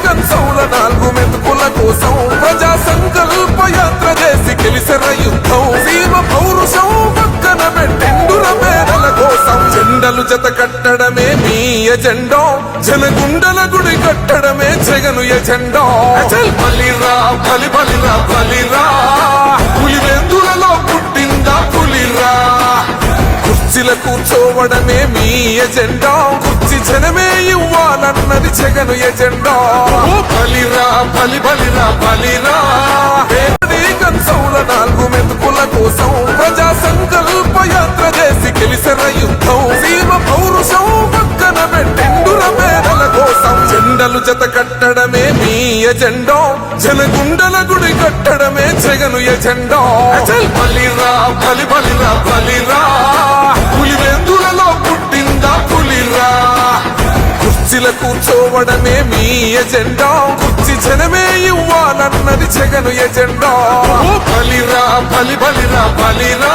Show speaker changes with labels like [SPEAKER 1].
[SPEAKER 1] కంచౌల 4 మెతుకుల కోసం ప్రజా సంకల్ప యాత్ర చేసి గెలిసిన యుద్ధం సీమ పౌరుషం పక్కన పెట్టిండుర పేదల కోసం జెండలు జత కట్టడమే మీ ఎజెండా జనగుండల గుడి కట్టడమే జగను ఎజెండా బలిరా బలి బలిరా బలిరా పులివెందులలో పుట్టిందా పులిరా కుర్చీల కూర్చోవడమే మీ ఎజెండా కుర్చీ జనమే ఇవ్వాలన్నది జగను ఎజెండా బలిరా బలి బలిరా బలిరా కంచౌల 4 మెతుకుల కోసం ప్రజా సంకల్ప యాత్ర చేసి గెలిసిన యుద్ధం సీమ పౌరుషం పక్కన పెట్టిండుర పేదల కోసం జెండలు జత కట్టడమే మీ ఎజెండా జనగుండల గుడి కట్టడమే జగను ఎజెండా బలిరా బలి బలిరా బలిరా పులివెందులలో పుట్టిందా పులిరా కుర్చీల కూర్చోవడమే మీ ఎజెండా కుర్చీ జనమే ఇవ్వాలన్నది జగను ఎజెండా బలిరా బలి బలిరా బలిరా